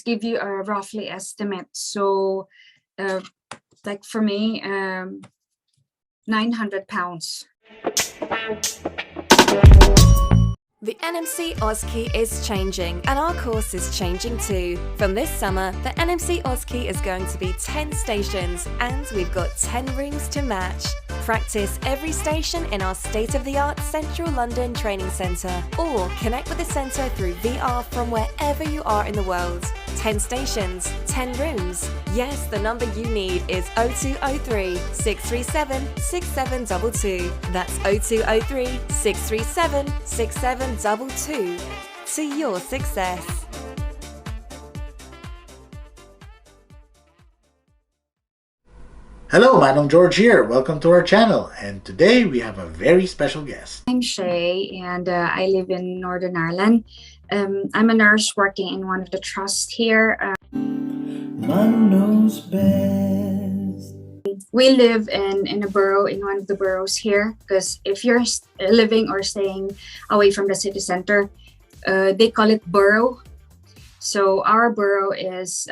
give you a roughly estimate. So like for me, 900 pounds. The NMC OSCE is changing, and our course is changing too. From this summer, the NMC OSCE is going to be 10 stations, and we've got 10 rooms to match. Practice every station in our state-of-the-art Central London Training Centre, or connect with the centre through VR from wherever you are in the world. 10 stations, 10 rooms. Yes, the number you need is 0203 637 6722. That's 0203 637 6722. To your success. Hello, Manong George here. Welcome to our channel, and today we have a very special guest. I'm Shay, and I live in Northern Ireland. I'm a nurse working in one of the trusts here. Manong knows best. We live in a borough, in one of the boroughs here, because if you're living or staying away from the city center, they call it borough. So our borough is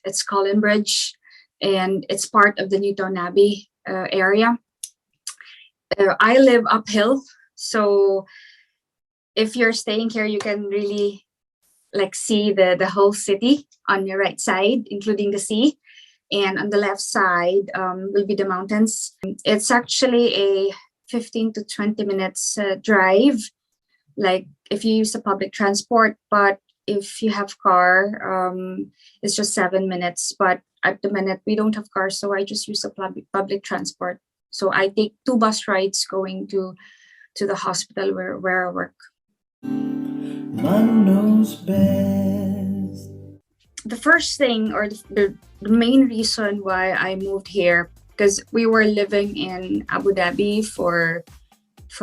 it's Collinbridge, and it's part of the Newton Abbey area. I live uphill, so if you're staying here, you can really like see the whole city on your right side, including the sea. And on the left side will be the mountains. It's actually a 15 to 20 minutes drive, like if you use the public transport. But if you have car, it's just 7 minutes. But at the minute, we don't have cars, so I just use the public transport. So I take 2 bus rides going to the hospital where I work. Manong knows best. The first thing, or the main reason why I moved here, because we were living in Abu Dhabi for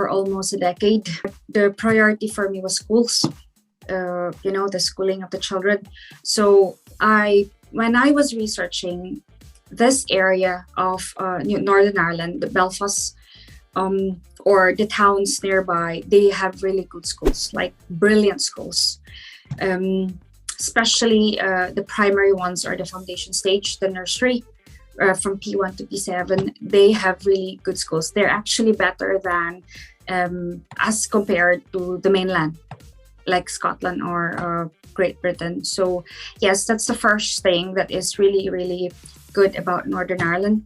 almost a decade. The priority for me was schools, the schooling of the children. So when I was researching this area of Northern Ireland, the Belfast, or the towns nearby, they have really good schools, like brilliant schools. Especially the primary ones or the foundation stage, the nursery, from P1 to P7, they have really good schools. They're actually better than as compared to the mainland, like Scotland or Great Britain. So yes, that's the first thing that is really, really good about Northern Ireland.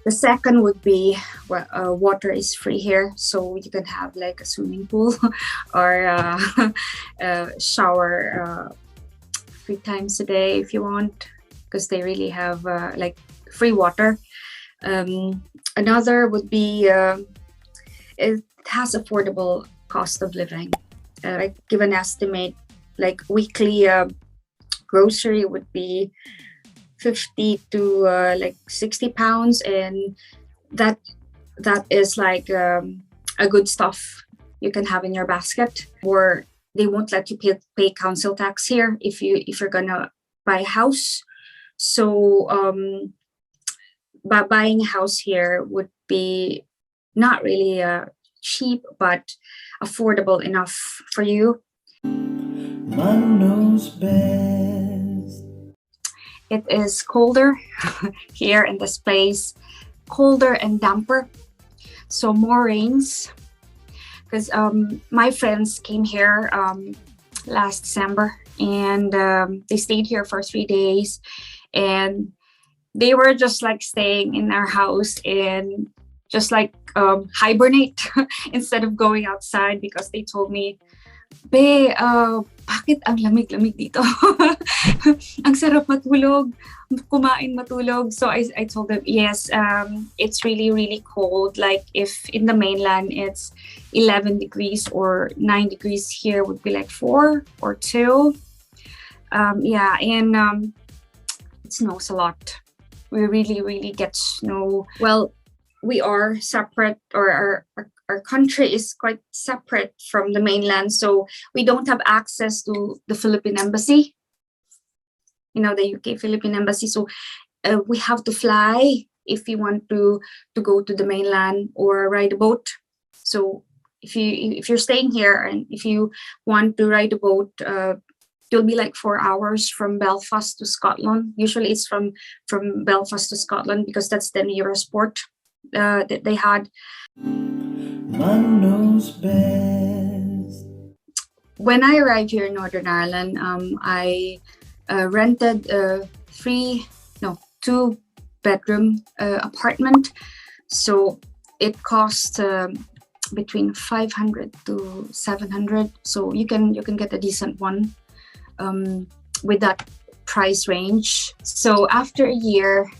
The second would be water is free here, so you can have like a swimming pool or a shower 3 times a day if you want, because they really have like free water. Another would be it has affordable cost of living. I give an estimate, like weekly grocery would be 50 to like 60 pounds, and that is like a good stuff you can have in your basket. Or they won't let you pay council tax here if you're gonna buy a house. So buying a house here would be not really cheap, but affordable enough for you. Manong knows best. It is colder here in this place, colder and damper, so more rains. Because my friends came here last December, and they stayed here for 3 days, and they were just like staying in our house and just like hibernate instead of going outside, because they told me, "Be, bakit ang lamig-lamig dito? Ang sarap matulog, kumain, matulog." So I told them, yes, it's really, really cold. Like if in the mainland it's 11 degrees or 9 degrees, here would be like 4 or 2. Yeah, and it snows a lot. We really, really get snow. Well, we are separate, or our country is quite separate from the mainland, so we don't have access to the Philippine embassy, the UK Philippine embassy. So we have to fly if you want to go to the mainland, or ride a boat. So if you're staying here and if you want to ride a boat to it'll be like 4 hours from Belfast to Scotland. Usually it's from Belfast to Scotland because that's the nearest port that they had. Man knows best. When I arrived here in Northern Ireland, I rented a 2-bedroom apartment. So it cost between 500 to 700. So you can get a decent one with that price range. So after a year,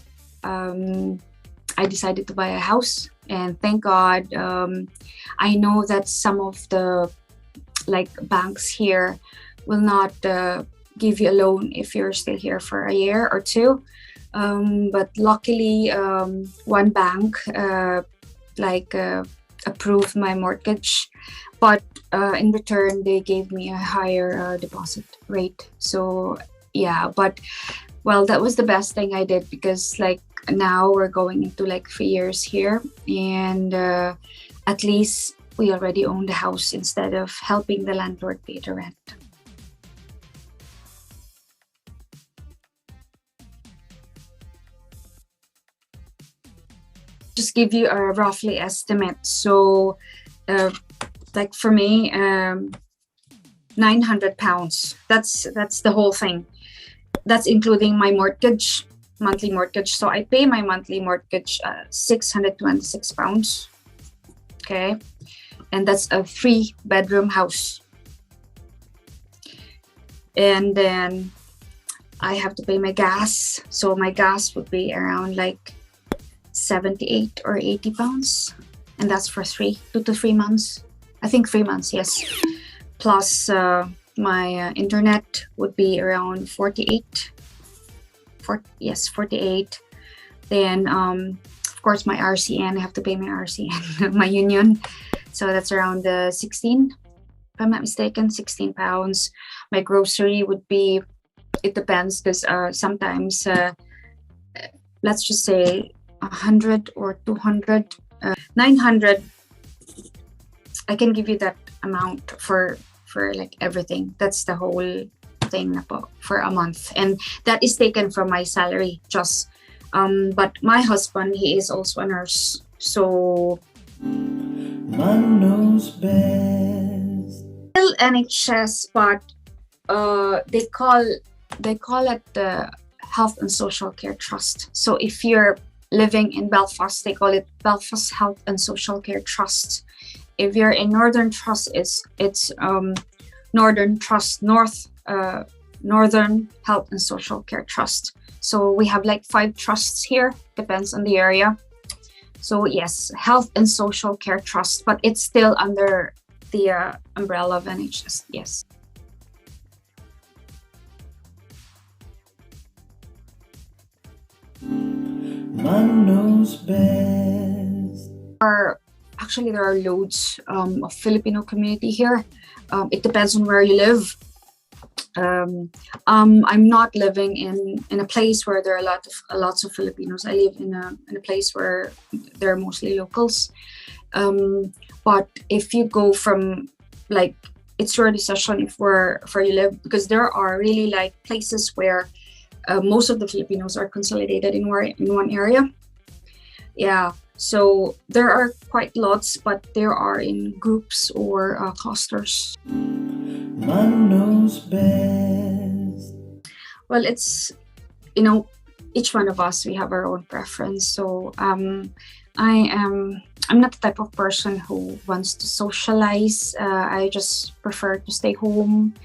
I decided to buy a house, and thank God, I know that some of the banks here will not give you a loan if you're still here for a year or two. But luckily, one bank approved my mortgage, but in return they gave me a higher deposit rate. So yeah, but well, that was the best thing I did, because now we're going into 3 years here, and at least we already own the house instead of helping the landlord pay the rent. Just give you a roughly estimate. So for me, £900. That's the whole thing. That's including my monthly mortgage. So I pay my monthly mortgage £626. Okay, and that's a 3-bedroom house. And then I have to pay my gas. So my gas would be around 78 or 80 pounds, and that's for 2 to 3 months. I think 3 months, yes. Plus my internet would be around 48. 48. Then of course my RCN, I have to pay my RCN, my union. So that's around 16, if I'm not mistaken, 16 pounds. My grocery would be, it depends, because sometimes let's just say 100 or 200, 900. I can give you that amount for everything. That's the whole thing for a month, and that is taken from my salary just. But my husband, he is also a nurse, so Man knows best. still NHS, but they call it the Health and Social Care Trust. So if you're living in Belfast, they call it Belfast Health and Social Care Trust. If you're in Northern Trust, it's Northern Trust Northern Health and Social Care Trust. So we have 5 trusts here, depends on the area. So yes, Health and Social Care Trust, but it's still under the umbrella of NHS. Yes. Man knows best. Actually, there are loads of Filipino community here. It depends on where you live. I'm not living in a place where there are lots of Filipinos. I live in a place where there are mostly locals. But if you go from it's your decision if where you live, because there are really places where most of the Filipinos are consolidated in one area. Yeah, so there are quite lots, but there are in groups or clusters. Man knows best. Well, it's each one of us, we have our own preference. So I'm not the type of person who wants to socialize. I just prefer to stay home,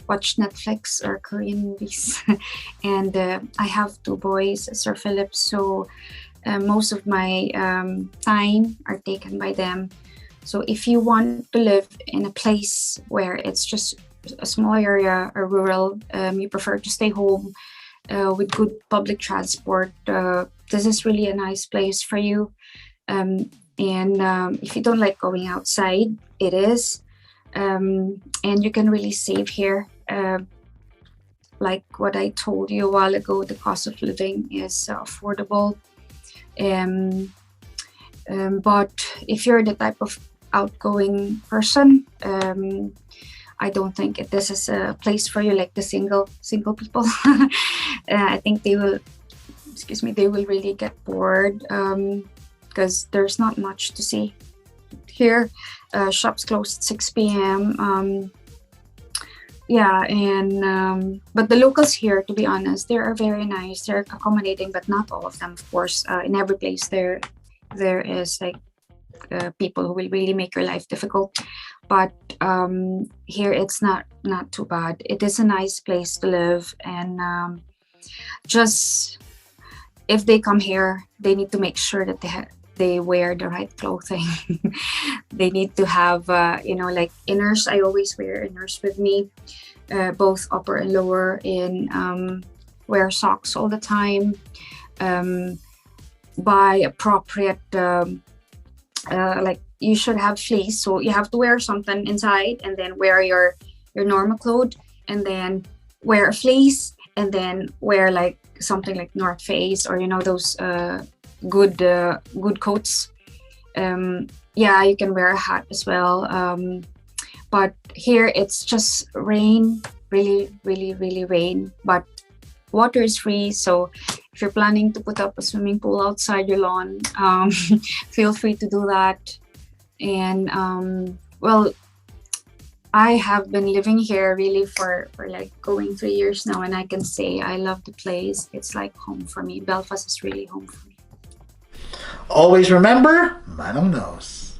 watch Netflix or Korean movies. And I have 2 boys, Sir Philip, so most of my time are taken by them. So if you want to live in a place where it's just a small area or rural, you prefer to stay home with good public transport, this is really a nice place for you. And if you don't like going outside, it is. And you can really save here. Like what I told you a while ago, the cost of living is affordable. But if you're the type of outgoing person, I don't think this is a place for you, like the single people. I think they will, they will really get bored, because there's not much to see here. Shops close at 6 p.m. Yeah, and but the locals here, to be honest, they are very nice. They're accommodating, but not all of them, of course. In every place, there is like people who will really make your life difficult. But here, it's not too bad. It is a nice place to live, and just if they come here, they need to make sure that they wear the right clothing. They need to have, like inners. I always wear inners with me, both upper and lower, and wear socks all the time. Buy appropriate, like you should have fleece. So you have to wear something inside, and then wear your normal clothes, and then wear a fleece, and then wear like something like North Face, or those good coats. Yeah, you can wear a hat as well. But here it's just rain, really rain, but water is free. So if you're planning to put up a swimming pool outside your lawn, feel free to do that. And well, I have been living here really for like going 3 years now, and I can say I love the place. It's like home for me. Belfast is really home for me. Always remember, Manong knows.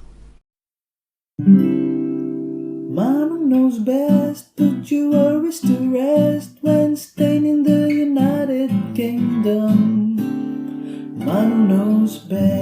Manong knows best, put your worries to rest when staying in the United Kingdom. Manong knows best.